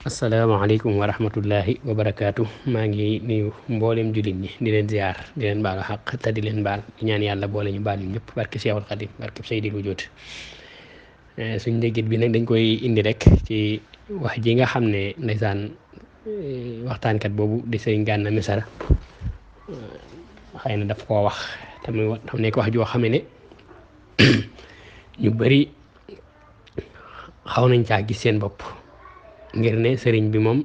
asalaamaaleykum wa rahmatullahi wa barakaatu maa ngi nuyu mboolem jullit ñi di leen ziar di leen baalu xaq te di leen baal di ñaan yàlla boole ñu baal ñu ñëpp barke Seexul Xadim barke Seydil Wujuud suñ déggit bi nag dañ koy indi rek ci wax ji nga xam ne ndeysaan waxtaankat boobu di Sëriñ Gana Messere xëy na daf koo wax te muy xam nekk wax joo xam ne ñu bari xaw nañ caa gis seen bopp ngir ne sëriñ bi moom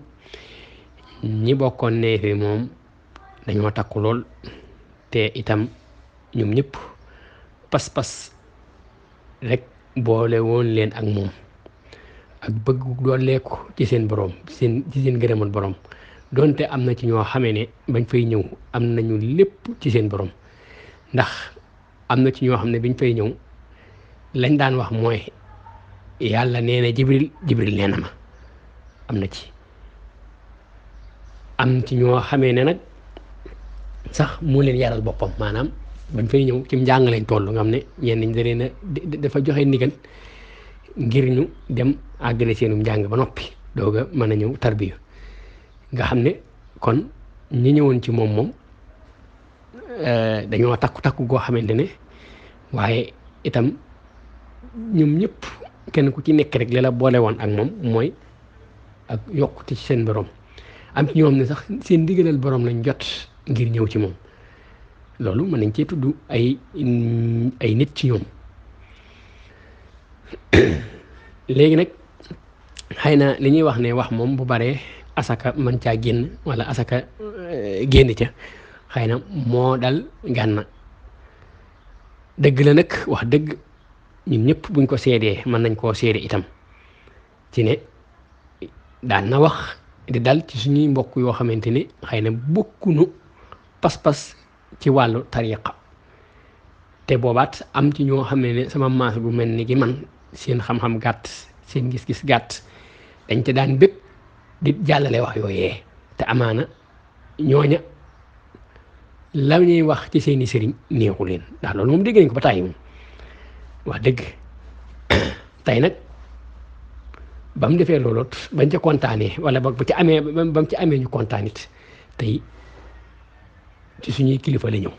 ñi bokkoon ne fi moom dañoo takku lool te itam ñoom ñëpp pas-pas rek boole woon leen ak moom ak bëgg dooleeku ci seen borom ci seen gërëmal borom donte am na ci ñoo xamee ne bañ fay ñëw am nañu lépp ci seen borom ndax am na ci ñoo xam ne biñ fay ñëw lañ daan wax mooy yàlla nee na jibril nee na ma am na ci ñoo xamee ne nag sax moo leen yaral boppam maanaam bañ fay ñëw ci njàng lañ toll nga xam ne ñenn ñi da leen a dafa joxe ndigal ngir ñu dem àggale seenum njàng ba noppi doog a mën a ñëw tarbiya nga xam ne kon ñi ñëwoon ci moom dañoo takku goo xamante ne waaye itam ñoom ñëpp kenn ku ci nekk rek li la boole woon ak moom mooy ak yokkute ci seen borom am ci ñoom ne sax seen ndigalal borom lañ jot ngir ñëw ci moom loolu mën nañ cee tudd ay nit ci ñoom léegi nag xëy na li ñuy wax ne wax moom bu baree asaka mën caa génn wala asaka génn ca xëy na moo dal Gana dëgg la nag wax dëgg ñun ñëpp buñ ko seedee mën nañ koo seede itam ci ne daan na wax di dal ci suñuy mbokk yoo xamante ne xëy na bokkunu pas-pas ci wàllu tariqa te boobaat am ci ñoo xam ne sama maas gu mel ni gi man seen xam-xam gàtt seen gis-gis gàtt dañ ca daan bépp di jàllale wax yooyee te amaana ñooña la ñuy wax ci seeni sëriñ neexu leen ndax loolu moom dégg nañ ko ba tàyyi moom wax dëgg tey nag ba mu defee loolu bañ ca kontaanee wala ba ci amee ba mu ci amee ñu kontaan it tey ci suñuy kilifa la ñëw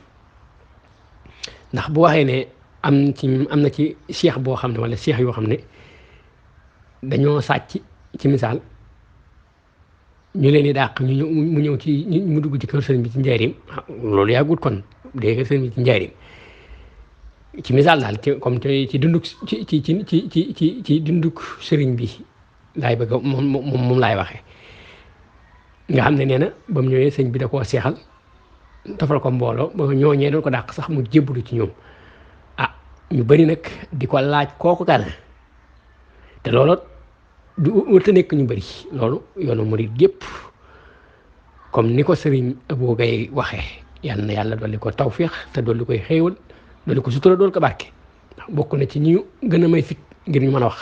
ndax bu waxee ne am na ci cheikh boo xam ne wala cheikh yoo xam ne dañoo sàcc ci misaal ñu leen di dàq mu ñëw ci mu dugg ci kër sëriñ bi ci njaarim loolu yàggut kon dégg kër sëriñ bi ci njaarim ci misaal daal comme ci dunduk ci dunduk sëriñ bi laay bëgg moom laay waxee nga xam ne nee na ba mu ñëwee sëñ bi da koo seexal dafal ko mbooloo ba ñooñee doon ko dàq sax mu jébbalu ci ñoom ñu bari nag di ko laaj kooku kan te loolu du wërta nekk ñu bari loolu yoonu murid gépp comme ni ko sëriñ Abou Gaye waxee yal na yàlla dolli ko tawféex te dolli koy xéewal dolli ko sutura dool ko barke ndax bokk na ci ñu gën a may fit ngir ñu mën a wax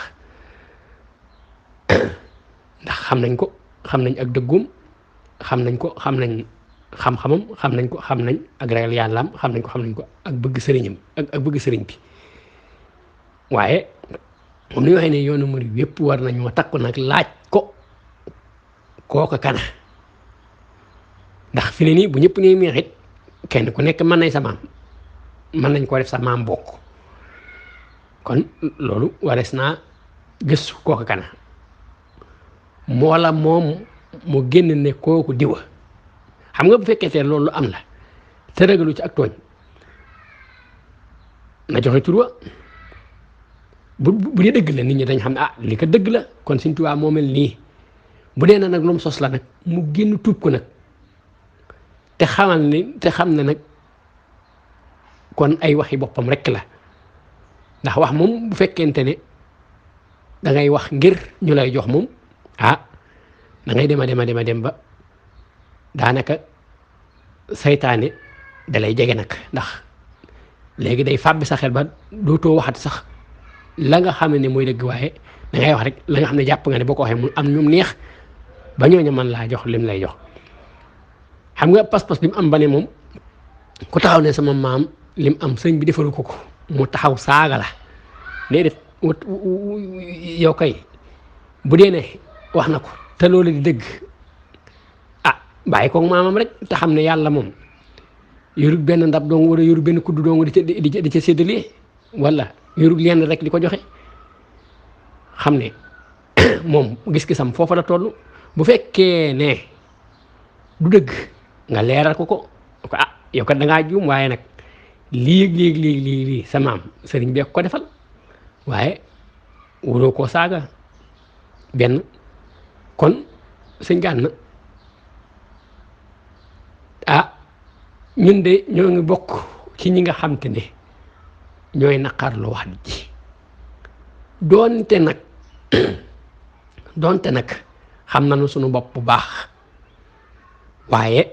ndax xam nañ ko xam nañ ak dëggum xam nañ ko xam nañ xam-xamam xam nañ ko xam nañ ak ragal yàllaam xam nañ ko ak bëgg sëriñam ak bëgg sëriñ bi waaye moom ni waxee ne yoonu murid yépp war nañoo takku nag laaj ko kooka kana ndax fi ne nii bu ñëpp ñuy meexit kenn ku nekk mën nañ sa maam mën nañ koo def sa maam bokk kon loolu warees naa gëstu kooka kana moo la moom mu génn ne kooku diwa xam nga bu fekkee te loolu am la te ragalu ci ak tooñ na joxe tur wa bu dee dëgg la nit ñi dañ xam ne li ko dëgg la kon Sëñ Tuubaa moo mel nii bu dee na nag lu mu sos la nag mu génn tuub ko nag te xam ne nag kon ay waxi boppam rek la ndax wax moom bu fekkente ne da ngay wax ngir ñu lay jox moom da ngay dem ba daanaka saytaane da lay jege nag ndax léegi day fàbbi sa xel ba dootoo waxati sax la nga xam ne mooy dëgg waaye da ngay wax rek la nga xam ne jàpp nga ne boo ko waxee mu am ñum neex ba ñooñu mën laa jox lim lay jox xam nga pas-pas bi mu am ba ne moom ku taxaw ne sama maam lim am sëñ bi defalu ko mu taxaw saaga la déedéet yow kay bu dee ne wax na ko te loolu di dëgg ah bàyyi koog maamam rek te xam ne yàlla moom yorut benn ndab dong wala yorut benn kuddu dong di ca séddalee wala yorut lenn rek di ko joxe xam ne moom gis-gisam foofa la toll. bu fekkee ne du dëgg nga leeral ko ah yow kat da ngaa juum waaye nag lii sa maam sëriñ bi ko defal waaye waroo koo saaga benn. kon sëñ Gana ah ñun de ñoo ngi bokk ci ñi nga xam te ne ñooy naqarlu wax ji doonte nag xam nañu sunu bopp bu baax waaye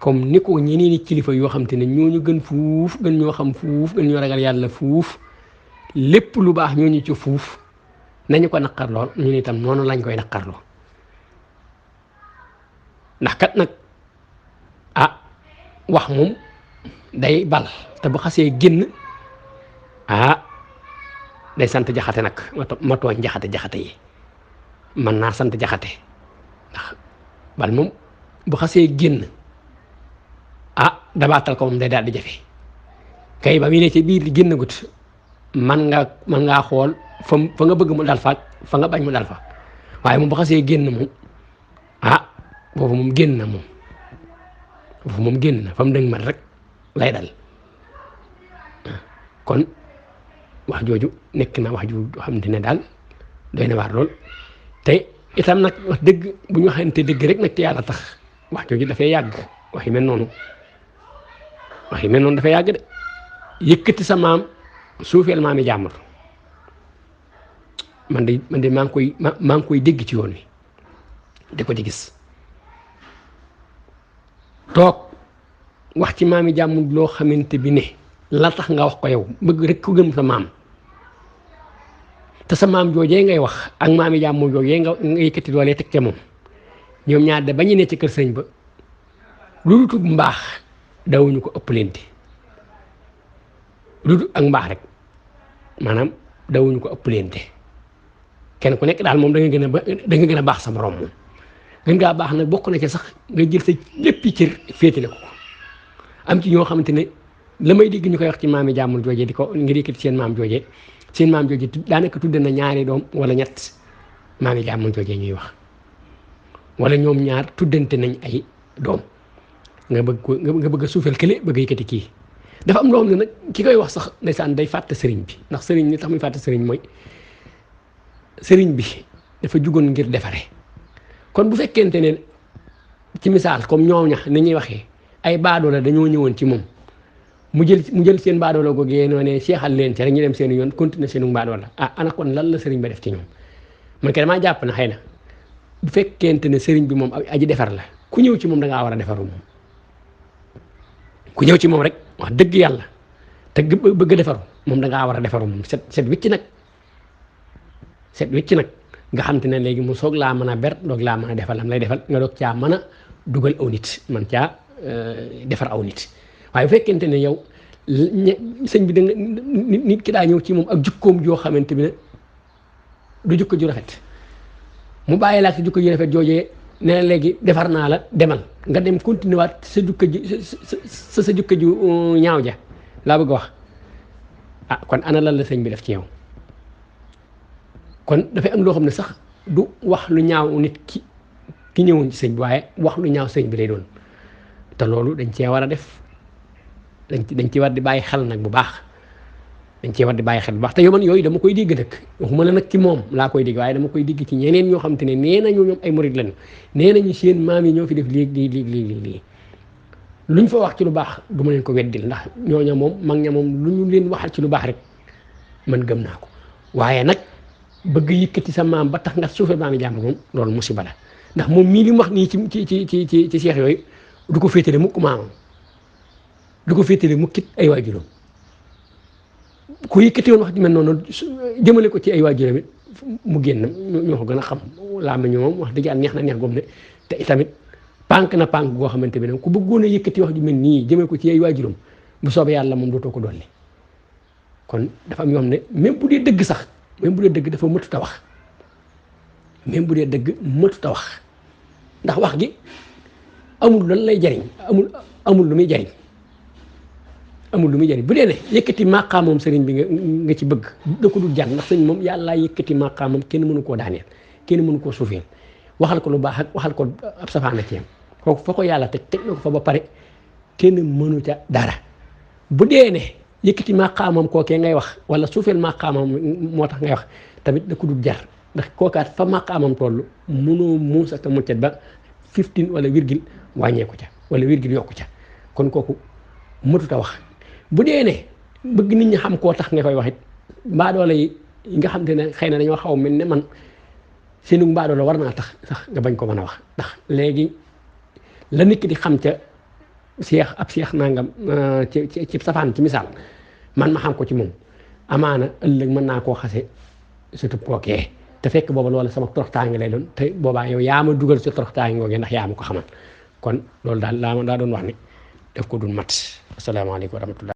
comme ni ko ñeneen i kilifa yoo xam te ne ñooñu gën fuuf gën ñoo xam fuuf gën ñoo ragal yàlla fuuf lépp lu baax ñooñu ci fuuf nañu ko naqarlool ñun itam noonu lañ koy naqarloo ndax kat nag ah wax moom day bal te bu xasee génn ah day sant jaxate nag ma tooñ jaxate yi man naa sant jaxate ndax bal moom bu xasee génn ah dabaatal ko moom day daal di jafe kay ba mu ne ci biir di génn gut man ngaa xool fa nga bëgg mu dal fa fa nga bañ mu dal fa waaye moom bu xasee génn moom ah boobu moom génn na moom foofu moom génn na fa mu dëng man rek lay dal kon wax jooju nekk na wax ju xam ne daal doy na waar lool te itam nag wax dëgg bu ñu waxante dëgg rek nag te yàlla tax wax jooju dafay yàgg wax yu mel noonu dafay yàgg de yëkkati sa maam suufeel maami jàmbur man de maa ngi koy dégg ci yoon wi di ko ci gis toog wax ci maami jàmbur loo xamante bi ne la tax nga wax ko yow bëgg rek ko gëm sa maam te sa maam joojee ngay wax ak maami jàmbur joojee nga yëkkati doole teg ca moom ñoom ñaar de ba ñu ne ci kër sëñ ba lu dul mbaax dawuñu ko ëppalante lu dul ak mbaax rek maanaam dawuñu ko ëppalante kenn ku nekk daal moom da nga gën a baax sa morom moom gën ngaa baax nag bokk na ci sax nga jël sa léppi cër féetale ko am ci ñoo xamante ne la may dégg ñu koy wax ci maami jàmmul joojee di ko ngir yëkkati seen maam joojee daanaka tudde na ñaari doom wala ñett maami jàmmul joojee ñuy wax wala ñoom ñaar tuddante nañ ay doom nga bëgg a suufeel kële bëgg a yëkkati kii dafa am loo xam ne nag ki koy wax sax ndeysaan day fàtte sëriñ bi ndax sëriñ li tax muy fàtte sëriñ mooy sëriñ bi dafa jugoon ngir defare kon bu fekkente ne ci misaal comme ñoom ña ni ñuy waxee ay baadoola dañoo ñëwoon ci moom mu jël seen baadoola googee noo ne seexal leen ci rek ñu dem seen yoon continuer seenu baadoola ana kon lan la sëriñ ba def ci ñoom man kay damaa jàpp na xëy na bu fekkente ne sëriñ bi moom aji defar la ku ñëw ci moom da ngaa war a defaru moom ku ñëw ci moom rek wax dëgg yàlla te bëgg a defaru moom da ngaa war a defaru moom set wicc nag nga xam te ne léegi mu soog laa mën a ber doog laa mën a defal lam lay defal nga doog caa mën a dugal aw nit man caa defar aw nit waaye bu fekkente ne yow sëñ bi da nga nit ki daa ñëw ci moom ak jukkoom joo xamante bi ne du jukko ju rafet mu bàyyi laa si jukko ju rafet joojee ne la léegi defar naa la demal nga dem continuer waat sa jukko ji sa jukko ju ñaaw ja laa bëgg a wax kon ana lan la sëñ bi def ci yow kon dafay am loo xam ne sax du wax lu ñaaw nit ki ñëwoon ci sëñ bi waaye wax lu ñaaw sëñ bi lay doon te loolu dañ cee war a def dañ ci war di bàyyi xel nag bu baax te yow man yooyu dama koy dégg nag waxuma la nag ci moom laa koy dégg waaye dama koy dégg ci ñeneen ñoo xam te ne nee nañu ñoom ay murid lañu nee nañu seen maam yi ñoo fi def léegi luñ fa wax ci lu baax du ma leen ko weddil ndax ñooña moom mag ña moom lu ñu leen waxal ci lu baax rek man gëm naa ko waaye nag bëgg yëkkati sa maam ba tax nga suufee maami jàmbur moom loolu musiba la ndax moom mii li mu wax nii ci seex yooyu du ko féetale mukk maamam du ko féetale mukkit ay waajuram ku yëkkati woon wax ji mel noonu jëmale ko ci ay waajuram it mu génn ñoo ko gën a xam laa ma ñu moom wax dëgg yàlla neex na neex goom ne te itamit pànk na pànk goo xamante bi nag ku bëggoon a yëkkati wax ju mel nii jëmale ko ci ay waajuram bu soobee yàlla moom dootoo ko dolli kon dafa am yoo xam ne même bu dee dëgg sax même bu dee dëgg dafa mëtut a wax même bu dee dëgg mëtut a wax ndax wax gi amul lan lay jariñ amul lu muy jariñ bu dee ne yëkkati maqaamam sëriñ bi nga ci bëgg da ko dul jar ndax sëñ moom yàlla yëkkati maqaamam kenn mënu koo daaneel kenn mënu koo suufeel waxal ko lu baax ak waxal ko ab safaana ci yam kooku fa ko yàlla teg na ko fa ba pare kenn mënu ca dara bu dee ne yëkkati maqaamam kookee ngay wax wala suufeel maqaamam moo tax ngay wax tamit da ko dul jar ndax kookaat fa maqaamam toll mënoo muus ak muccat ba 15 wala virgule wàññeeku ca wala virgule yokku ca kon kooku mëtut a wax bu dee ne bëgg nit ñi xam koo tax nga koy wax it mbaadoole yi nga xam te ne xëy na dañoo xaw mel ne man seenu mbaadoole war naa tax sax nga bañ ko mën a wax ndax léegi la nit ki di xam ca seex nangam ci safaan ci misaal man ma xam ko ci moom amaana ëllëg mën naa koo xase surtout kookee te fekk booba loola sama toroxtaange lay doon te boobaa yow yaa ma dugal si toroxtaange ngoogee ndax yaa ma ko xamal kon loolu daal daa doon wax ni daf ko dul mat asalaamaaleykum wa rahmatullah